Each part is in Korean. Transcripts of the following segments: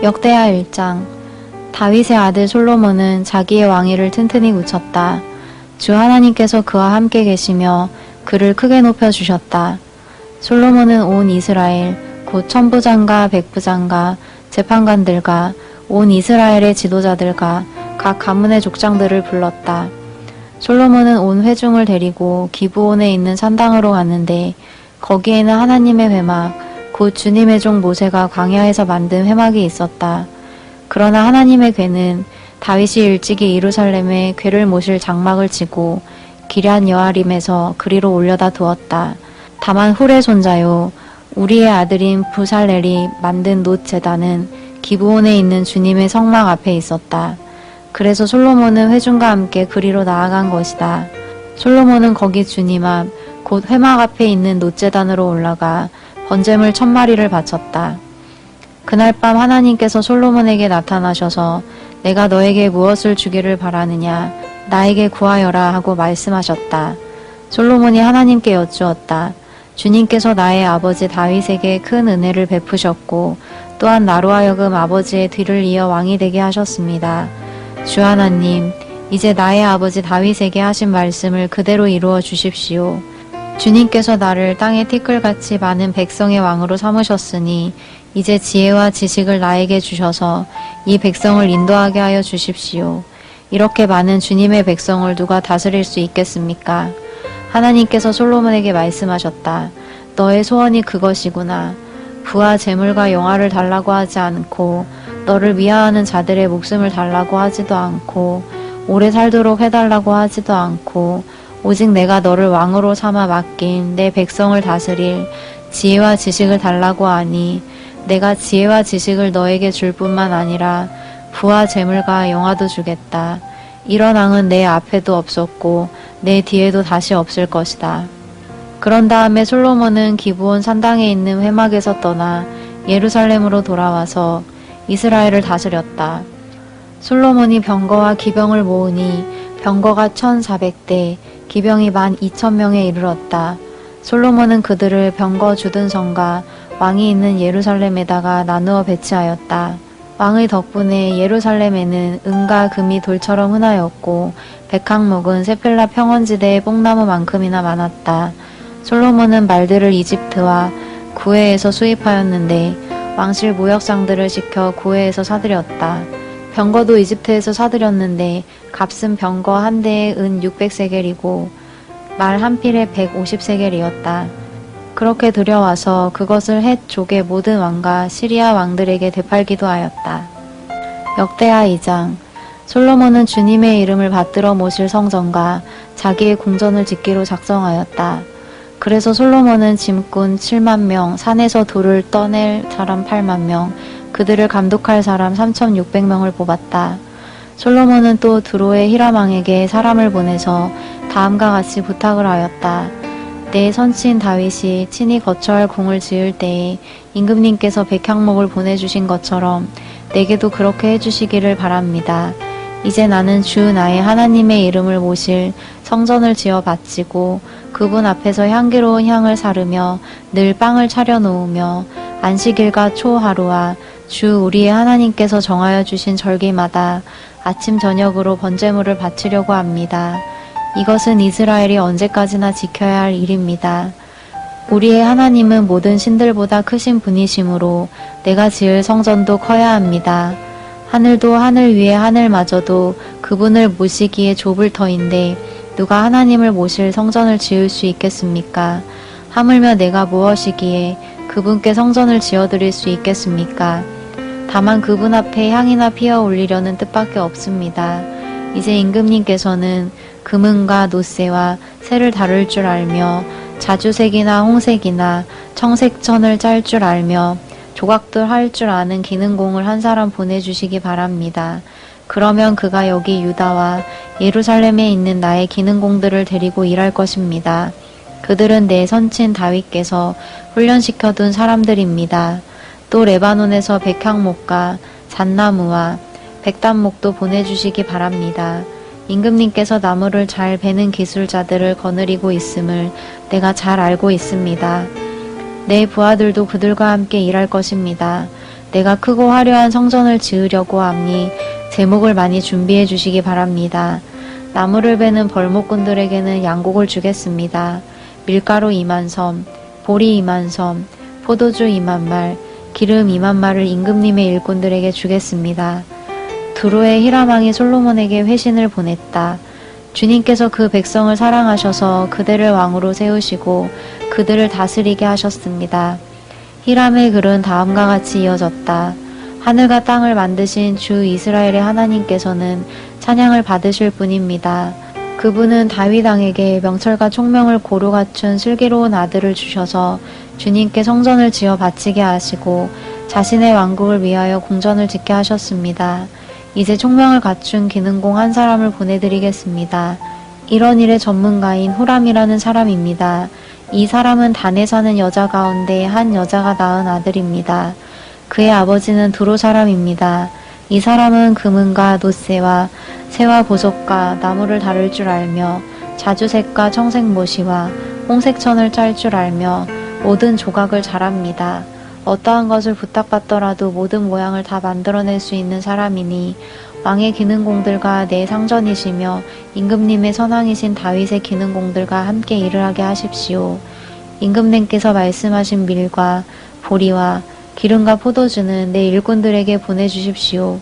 역대하 1장. 다윗의 아들 솔로몬은 자기의 왕위를 튼튼히 굳혔다. 주 하나님께서 그와 함께 계시며 그를 크게 높여주셨다. 솔로몬은 온 이스라엘, 곧 천부장과 백부장과 재판관들과 온 이스라엘의 지도자들과 각 가문의 족장들을 불렀다. 솔로몬은 온 회중을 데리고 기브온에 있는 산당으로 갔는데 거기에는 하나님의 회막, 곧 주님의 종 모세가 광야에서 만든 회막이 있었다. 그러나 하나님의 궤는 다윗이 일찍이 예루살렘에 궤를 모실 장막을 치고 기럇 여아림에서 그리로 올려다 두었다. 다만 훌의 손자요 우리의 아들인 부살렐이 만든 놋 제단은 기브온에 있는 주님의 성막 앞에 있었다. 그래서 솔로몬은 회중과 함께 그리로 나아간 것이다. 솔로몬은 거기 주님 앞, 곧 회막 앞에 있는 놋 제단으로 올라가 번제물 1000마리를 바쳤다. 그날 밤 하나님께서 솔로몬에게 나타나셔서 내가 너에게 무엇을 주기를 바라느냐 나에게 구하여라 하고 말씀하셨다. 솔로몬이 하나님께 여쭈었다. 주님께서 나의 아버지 다윗에게 큰 은혜를 베푸셨고 또한 나로 하여금 아버지의 뒤를 이어 왕이 되게 하셨습니다. 주 하나님, 이제 나의 아버지 다윗에게 하신 말씀을 그대로 이루어 주십시오. 주님께서 나를 땅의 티끌같이 많은 백성의 왕으로 삼으셨으니 이제 지혜와 지식을 나에게 주셔서 이 백성을 인도하게 하여 주십시오. 이렇게 많은 주님의 백성을 누가 다스릴 수 있겠습니까? 하나님께서 솔로몬에게 말씀하셨다. 너의 소원이 그것이구나. 부와 재물과 영화를 달라고 하지 않고 너를 미워하는 자들의 목숨을 달라고 하지도 않고 오래 살도록 해달라고 하지도 않고 오직 내가 너를 왕으로 삼아 맡긴 내 백성을 다스릴 지혜와 지식을 달라고 하니 내가 지혜와 지식을 너에게 줄 뿐만 아니라 부와 재물과 영화도 주겠다. 이런 왕은 내 앞에도 없었고 내 뒤에도 다시 없을 것이다. 그런 다음에 솔로몬은 기브온 산당에 있는 회막에서 떠나 예루살렘으로 돌아와서 이스라엘을 다스렸다. 솔로몬이 병거와 기병을 모으니 병거가 1400대, 기병이 12,000명에 이르렀다. 솔로몬은 그들을 병거 주둔성과 왕이 있는 예루살렘에다가 나누어 배치하였다. 왕의 덕분에 예루살렘에는 은과 금이 돌처럼 흔하였고 백항목은 세필라 평원지대의 뽕나무만큼이나 많았다. 솔로몬은 말들을 이집트와 구해에서 수입하였는데 왕실 무역상들을 시켜 구해에서 사들였다. 병거도 이집트에서 사들였는데 값은 병거 한 대에 은 600세겔이고 말 한 필에 150세겔이었다. 그렇게 들여와서 그것을 헷 족의 모든 왕과 시리아 왕들에게 되팔기도 하였다. 역대하 2장. 솔로몬은 주님의 이름을 받들어 모실 성전과 자기의 궁전을 짓기로 작성하였다. 그래서 솔로몬은 짐꾼 7만 명, 산에서 돌을 떠낼 사람 8만 명, 그들을 감독할 사람 3,600명을 뽑았다. 솔로몬은 또 두로의 히람왕에게 사람을 보내서 다음과 같이 부탁을 하였다. 내 선친 다윗이 친히 거처할 궁을 지을 때에 임금님께서 백향목을 보내주신 것처럼 내게도 그렇게 해주시기를 바랍니다. 이제 나는 주 나의 하나님의 이름을 모실 성전을 지어 바치고 그분 앞에서 향기로운 향을 사르며 늘 빵을 차려 놓으며 안식일과 초하루와 주 우리의 하나님께서 정하여 주신 절기마다 아침 저녁으로 번제물을 바치려고 합니다. 이것은 이스라엘이 언제까지나 지켜야 할 일입니다. 우리의 하나님은 모든 신들보다 크신 분이시므로 내가 지을 성전도 커야 합니다. 하늘도 하늘 위에 하늘마저도 그분을 모시기에 좁을 터인데 누가 하나님을 모실 성전을 지을 수 있겠습니까? 하물며 내가 무엇이기에 그분께 성전을 지어드릴 수 있겠습니까? 다만 그분 앞에 향이나 피어 올리려는 뜻밖에 없습니다. 이제 임금님께서는 금은과 놋새와 쇠를 다룰 줄 알며 자주색이나 홍색이나 청색천을 짤 줄 알며 조각들 할 줄 아는 기능공을 한 사람 보내주시기 바랍니다. 그러면 그가 여기 유다와 예루살렘에 있는 나의 기능공들을 데리고 일할 것입니다. 그들은 내 선친 다윗께서 훈련시켜둔 사람들입니다. 또 레바논에서 백향목과 잣나무와 백단목도 보내주시기 바랍니다. 임금님께서 나무를 잘 베는 기술자들을 거느리고 있음을 내가 잘 알고 있습니다. 내 부하들도 그들과 함께 일할 것입니다. 내가 크고 화려한 성전을 지으려고 하니 제목을 많이 준비해 주시기 바랍니다. 나무를 베는 벌목꾼들에게는 양곡을 주겠습니다. 밀가루 2만 섬, 보리 2만 섬, 포도주 2만 말, 기름 2만 말을 임금님의 일꾼들에게 주겠습니다. 두로의 히람왕이 솔로몬에게 회신을 보냈다. 주님께서 그 백성을 사랑하셔서 그들을 왕으로 세우시고 그들을 다스리게 하셨습니다. 히람의 글은 다음과 같이 이어졌다. 하늘과 땅을 만드신 주 이스라엘의 하나님께서는 찬양을 받으실 분입니다. 그분은 다윗 왕에게 명철과 총명을 고루 갖춘 슬기로운 아들을 주셔서 주님께 성전을 지어 바치게 하시고 자신의 왕국을 위하여 궁전을 짓게 하셨습니다. 이제 총명을 갖춘 기능공 한 사람을 보내드리겠습니다. 이런 일의 전문가인 후람이라는 사람입니다. 이 사람은 단에 사는 여자 가운데 한 여자가 낳은 아들입니다. 그의 아버지는 두로 사람입니다. 이 사람은 금은과 놋새와 새와 보석과 나무를 다룰 줄 알며 자주색과 청색 모시와 홍색천을 짤 줄 알며 모든 조각을 잘합니다. 어떠한 것을 부탁받더라도 모든 모양을 다 만들어낼 수 있는 사람이니 왕의 기능공들과 내 상전이시며 임금님의 선왕이신 다윗의 기능공들과 함께 일을 하게 하십시오. 임금님께서 말씀하신 밀과 보리와 기름과 포도주는 내 일꾼들에게 보내주십시오.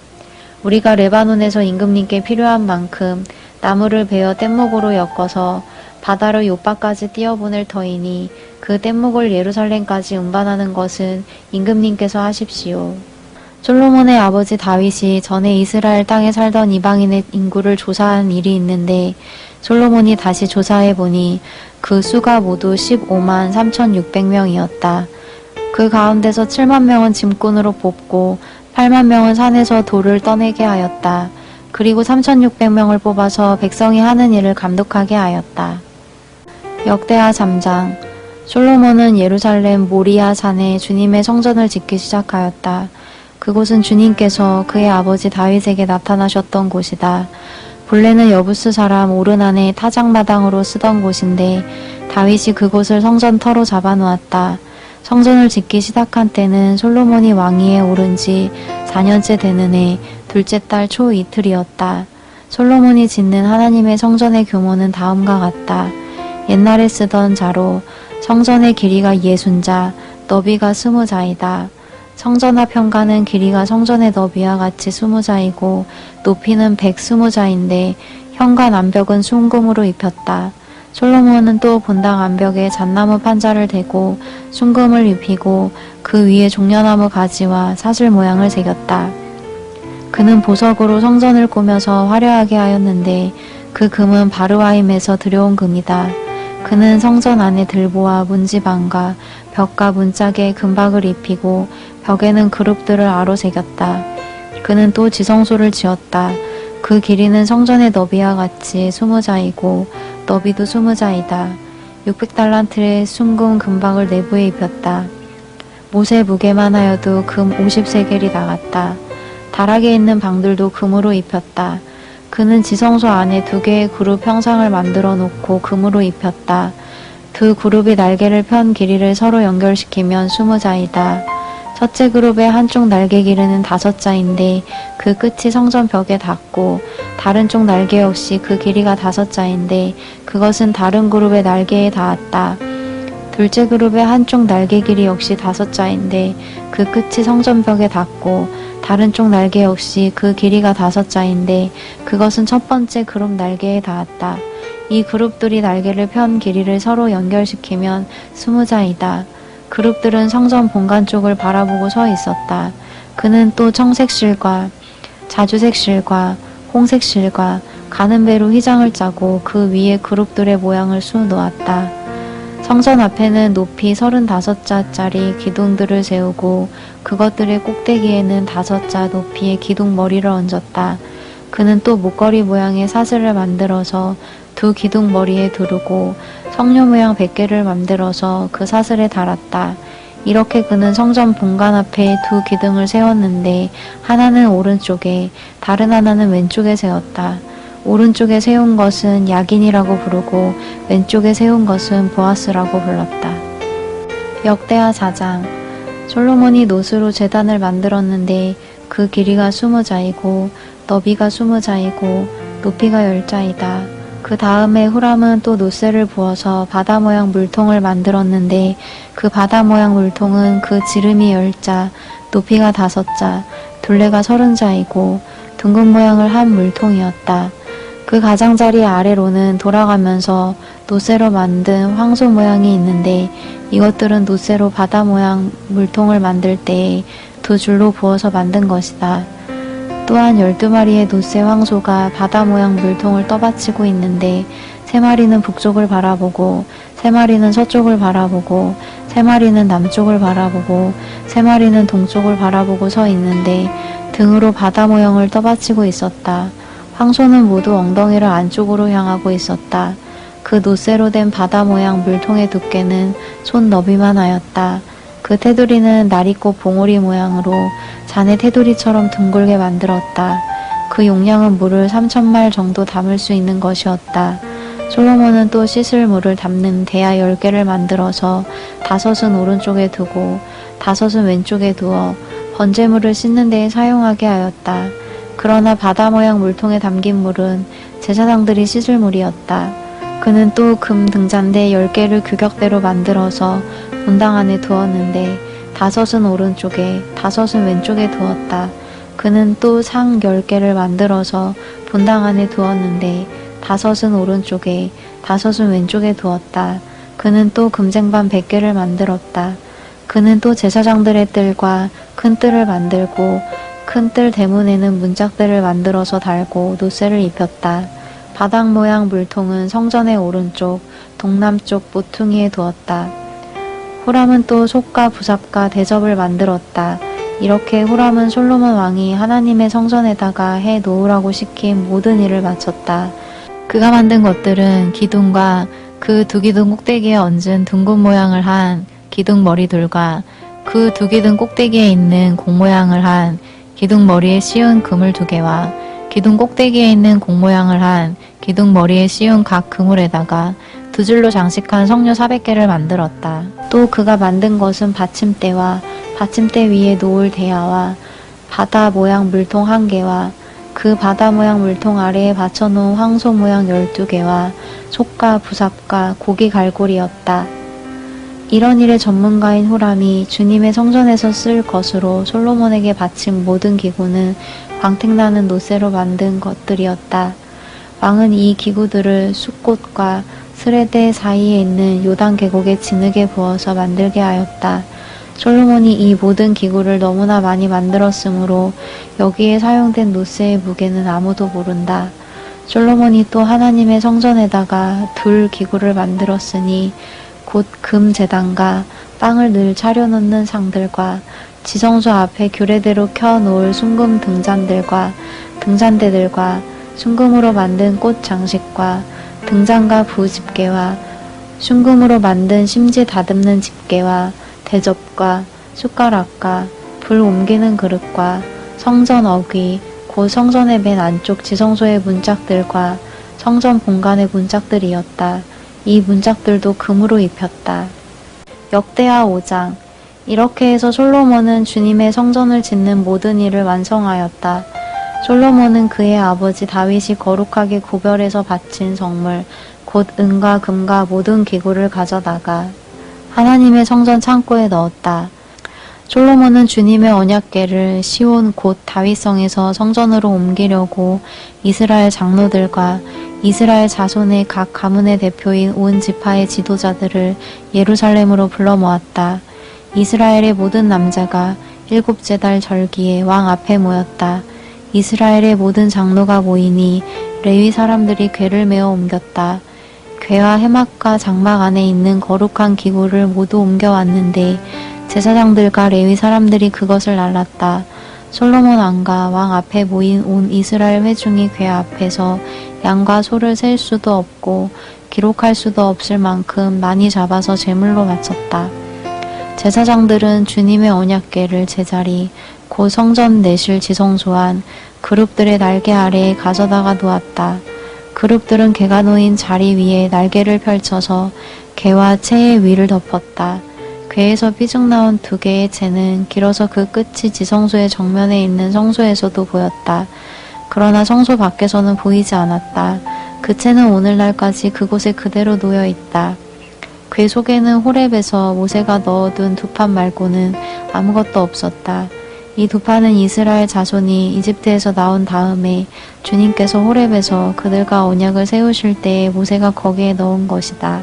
우리가 레바논에서 임금님께 필요한 만큼 나무를 베어 뗏목으로 엮어서 바다로 요바까지 띄어보낼 터이니 그 뗏목을 예루살렘까지 운반하는 것은 임금님께서 하십시오. 솔로몬의 아버지 다윗이 전에 이스라엘 땅에 살던 이방인의 인구를 조사한 일이 있는데 솔로몬이 다시 조사해보니 그 수가 모두 15만 3,600명이었다. 그 가운데서 7만 명은 짐꾼으로 뽑고 8만 명은 산에서 돌을 떠내게 하였다. 그리고 3,600명을 뽑아서 백성이 하는 일을 감독하게 하였다. 역대하 3장. 솔로몬은 예루살렘 모리아 산에 주님의 성전을 짓기 시작하였다. 그곳은 주님께서 그의 아버지 다윗에게 나타나셨던 곳이다. 본래는 여부스 사람 오르난의 타작마당으로 쓰던 곳인데 다윗이 그곳을 성전터로 잡아놓았다. 성전을 짓기 시작한 때는 솔로몬이 왕위에 오른 지 4년째 되는 해 둘째 달 초 이틀이었다. 솔로몬이 짓는 하나님의 성전의 규모는 다음과 같다. 옛날에 쓰던 자로 성전의 길이가 60자, 너비가 20자이다. 성전 앞 현관은 길이가 성전의 너비와 같이 20자이고 높이는 120자인데 현관 암벽은 순금으로 입혔다. 솔로몬은 또 본당 암벽에 잣나무 판자를 대고 순금을 입히고 그 위에 종려나무 가지와 사슬 모양을 새겼다. 그는 보석으로 성전을 꾸며서 화려하게 하였는데 그 금은 바르와임에서 들여온 금이다. 그는 성전 안에 들보와 문지방과 벽과 문짝에 금박을 입히고 벽에는 그룹들을 아로 새겼다. 그는 또 지성소를 지었다. 그 길이는 성전의 너비와 같이 20자이고 너비도 20자이다. 600달란트의 순금 금박을 내부에 입혔다. 못의 무게만 하여도 금 50세겔이 나갔다. 다락에 있는 방들도 금으로 입혔다. 그는 지성소 안에 2개의 그룹 형상을 만들어 놓고 금으로 입혔다. 두 그룹이 날개를 편 길이를 서로 연결시키면 20자이다. 첫째 그룹의 한쪽 날개 길이는 5자인데 그 끝이 성전 벽에 닿고 다른 쪽 날개 역시 그 길이가 5자인데 그것은 다른 그룹의 날개에 닿았다. 둘째 그룹의 한쪽 날개 길이 역시 5자인데 그 끝이 성전 벽에 닿고 다른 쪽 날개 역시 그 길이가 5자인데 그것은 첫 번째 그룹 날개에 닿았다. 이 그룹들이 날개를 편 길이를 서로 연결시키면 20자이다. 그룹들은 성전 본관 쪽을 바라보고 서 있었다. 그는 또 청색실과 자주색실과 홍색실과 가는 배로 휘장을 짜고 그 위에 그룹들의 모양을 수놓았다. 성전 앞에는 높이 35자짜리 기둥들을 세우고 그것들의 꼭대기에는 5자 높이의 기둥 머리를 얹었다. 그는 또 목걸이 모양의 사슬을 만들어서 두 기둥 머리에 두르고 성녀 모양 100개를 만들어서 그 사슬에 달았다. 이렇게 그는 성전 본관 앞에 두 기둥을 세웠는데 하나는 오른쪽에 다른 하나는 왼쪽에 세웠다. 오른쪽에 세운 것은 야긴이라고 부르고 왼쪽에 세운 것은 보아스라고 불렀다. 역대하 4장. 솔로몬이 놋으로 제단을 만들었는데 그 길이가 20자이고 너비가 20자이고 높이가 10자이다. 그 다음에 후람은 또 놋쇠를 부어서 바다 모양 물통을 만들었는데 그 바다 모양 물통은 그 지름이 10자, 높이가 5자, 둘레가 30자이고 둥근 모양을 한 물통이었다. 그 가장자리 아래로는 돌아가면서 놋쇠로 만든 황소 모양이 있는데 이것들은 놋쇠로 바다 모양 물통을 만들 때에 2줄로 부어서 만든 것이다. 또한 12마리의 놋쇠 황소가 바다 모양 물통을 떠받치고 있는데 3마리는 북쪽을 바라보고 3마리는 서쪽을 바라보고 3마리는 남쪽을 바라보고 3마리는 동쪽을 바라보고 서 있는데 등으로 바다 모양을 떠받치고 있었다. 황소는 모두 엉덩이를 안쪽으로 향하고 있었다. 그 놋쇠로 된 바다 모양 물통의 두께는 손 너비만 하였다. 그 테두리는 나리꽃 봉오리 모양으로 잔의 테두리처럼 둥글게 만들었다. 그 용량은 물을 3,000말 정도 담을 수 있는 것이었다. 솔로몬은 또 씻을 물을 담는 대야 10개를 만들어서 5은 오른쪽에 두고 5은 왼쪽에 두어 번제물을 씻는 데에 사용하게 하였다. 그러나 바다 모양 물통에 담긴 물은 제사장들이 씻을 물이었다. 그는 또 금 등잔대 10개를 규격대로 만들어서 본당 안에 두었는데 5은 오른쪽에 5은 왼쪽에 두었다. 그는 또 상 10개를 만들어서 본당 안에 두었는데 5은 오른쪽에 5은 왼쪽에 두었다. 그는 또 금쟁반 100개를 만들었다. 그는 또 제사장들의 뜰과 큰 뜰을 만들고 큰 뜰 대문에는 문짝들을 만들어서 달고 놋쇠를 입혔다. 바닥 모양 물통은 성전의 오른쪽, 동남쪽 모퉁이에 두었다. 후람은 또 솥과 부삽과 대접을 만들었다. 이렇게 후람은 솔로몬 왕이 하나님의 성전에다가 해 놓으라고 시킨 모든 일을 마쳤다. 그가 만든 것들은 기둥과 그 두 기둥 꼭대기에 얹은 둥근 모양을 한 기둥 머리들과 그 두 기둥 꼭대기에 있는 공 모양을 한 기둥 머리에 씌운 그물 2개와 기둥 꼭대기에 있는 공 모양을 한 기둥 머리에 씌운 각 그물에다가 2줄로 장식한 성류 400개를 만들었다. 또 그가 만든 것은 받침대와 받침대 위에 놓을 대야와 바다 모양 물통 1개와 그 바다 모양 물통 아래에 받쳐놓은 황소 모양 12개와 솥과 부삽과 고기 갈고리였다. 이런 일의 전문가인 후람이 주님의 성전에서 쓸 것으로 솔로몬에게 바친 모든 기구는 광택나는 놋쇠로 만든 것들이었다. 왕은 이 기구들을 숫꽃과 스레데 사이에 있는 요단 계곡의 진흙에 부어서 만들게 하였다. 솔로몬이 이 모든 기구를 너무나 많이 만들었으므로 여기에 사용된 놋쇠의 무게는 아무도 모른다. 솔로몬이 또 하나님의 성전에다가 둘 기구를 만들었으니 곧 금 제단과 빵을 늘 차려놓는 상들과 지성소 앞에 규례대로 켜놓을 순금 등잔들과 등잔대들과 순금으로 만든 꽃 장식과 등잔과 부집게와 순금으로 만든 심지 다듬는 집게와 대접과 숟가락과 불 옮기는 그릇과 성전 어귀 곧 성전의 맨 안쪽 지성소의 문짝들과 성전 본관의 문짝들이었다. 이 문짝들도 금으로 입혔다. 역대하 5장. 이렇게 해서 솔로몬은 주님의 성전을 짓는 모든 일을 완성하였다. 솔로몬은 그의 아버지 다윗이 거룩하게 구별해서 바친 성물 곧 은과 금과 모든 기구를 가져다가 하나님의 성전 창고에 넣었다. 솔로몬은 주님의 언약궤를 시온 곧 다윗성에서 성전으로 옮기려고 이스라엘 장로들과 이스라엘 자손의 각 가문의 대표인 온 지파의 지도자들을 예루살렘으로 불러 모았다. 이스라엘의 모든 남자가 7째 달 절기에 왕 앞에 모였다. 이스라엘의 모든 장로가 모이니 레위 사람들이 궤를 메어 옮겼다. 궤와 해막과 장막 안에 있는 거룩한 기구를 모두 옮겨왔는데 제사장들과 레위 사람들이 그것을 날랐다. 솔로몬 왕과 왕 앞에 모인 온 이스라엘 회중이 궤 앞에서 양과 소를 셀 수도 없고 기록할 수도 없을 만큼 많이 잡아서 제물로 바쳤다. 제사장들은 주님의 언약궤를 제자리 곧 성전 내실 지성소 안 그룹들의 날개 아래에 가져다가 놓았다. 그룹들은 궤가 놓인 자리 위에 날개를 펼쳐서 궤와 채의 위를 덮었다. 궤에서 삐죽 나온 2개의 채는 길어서 그 끝이 지성소의 정면에 있는 성소에서도 보였다. 그러나 성소 밖에서는 보이지 않았다. 그 채는 오늘날까지 그곳에 그대로 놓여 있다. 궤 속에는 호렙에서 모세가 넣어둔 두 판 말고는 아무것도 없었다. 이 두 판은 이스라엘 자손이 이집트에서 나온 다음에 주님께서 호렙에서 그들과 언약을 세우실 때에 모세가 거기에 넣은 것이다.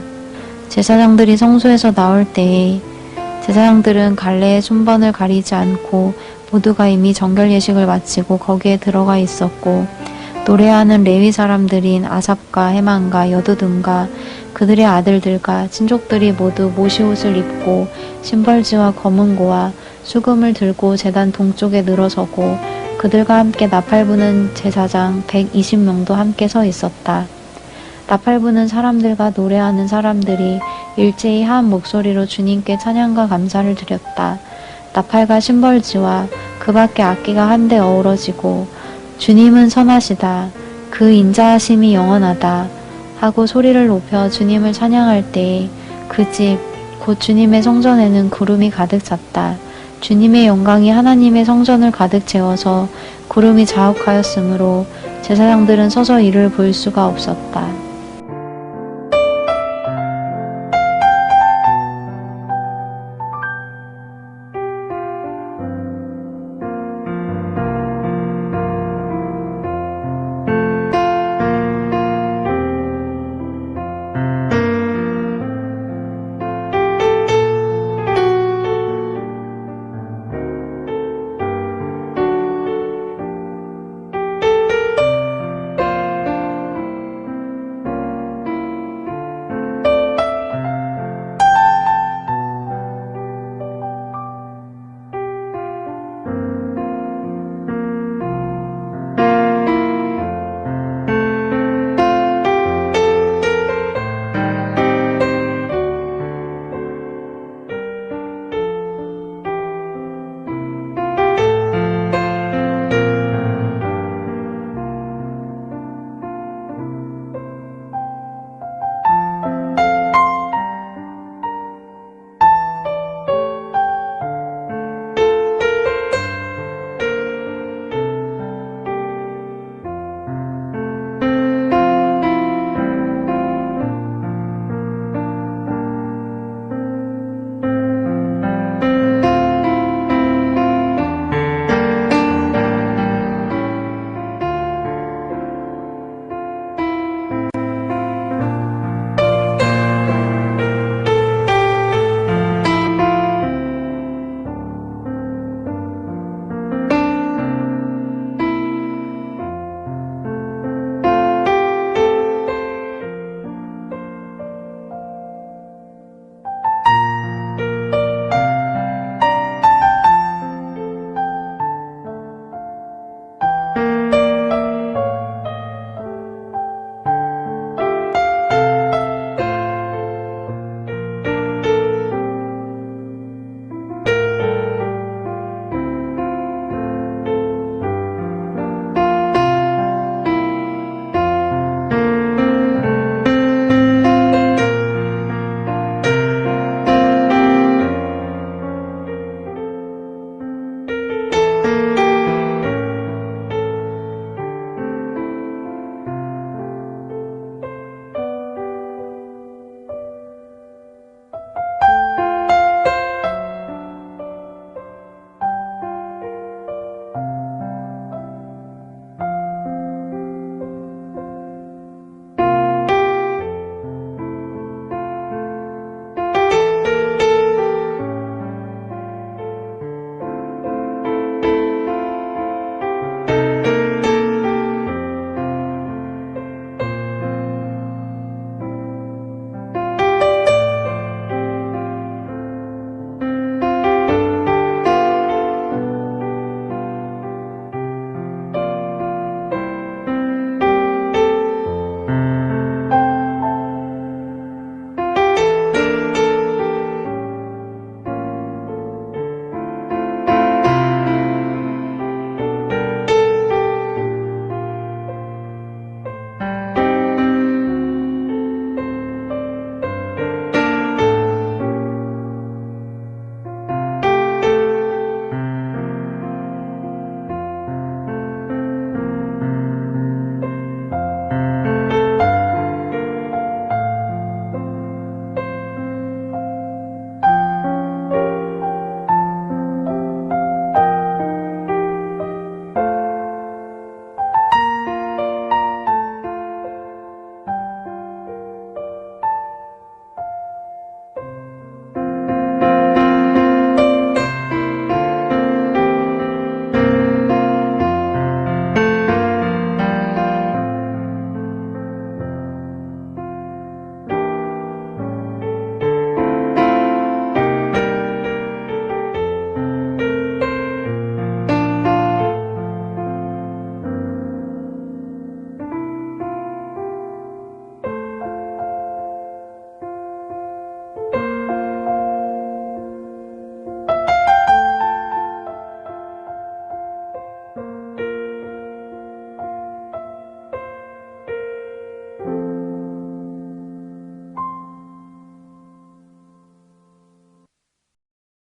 제사장들이 성소에서 나올 때에 제사장들은 갈래의 순번을 가리지 않고 모두가 이미 정결 예식을 마치고 거기에 들어가 있었고, 노래하는 레위 사람들인 아삽과 헤만과 여두둔과 그들의 아들들과 친족들이 모두 모시옷을 입고 신벌지와 검은고와 수금을 들고 제단 동쪽에 늘어서고, 그들과 함께 나팔 부는 제사장 120명도 함께 서 있었다. 나팔 부는 사람들과 노래하는 사람들이 일제히 한 목소리로 주님께 찬양과 감사를 드렸다. 나팔과 신벌지와 그 밖에 악기가 한데 어우러지고 주님은 선하시다, 그 인자하심이 영원하다 하고 소리를 높여 주님을 찬양할 때에 그 집 곧 주님의 성전에는 구름이 가득 찼다. 주님의 영광이 하나님의 성전을 가득 채워서 구름이 자욱하였으므로 제사장들은 서서 이를 볼 수가 없었다.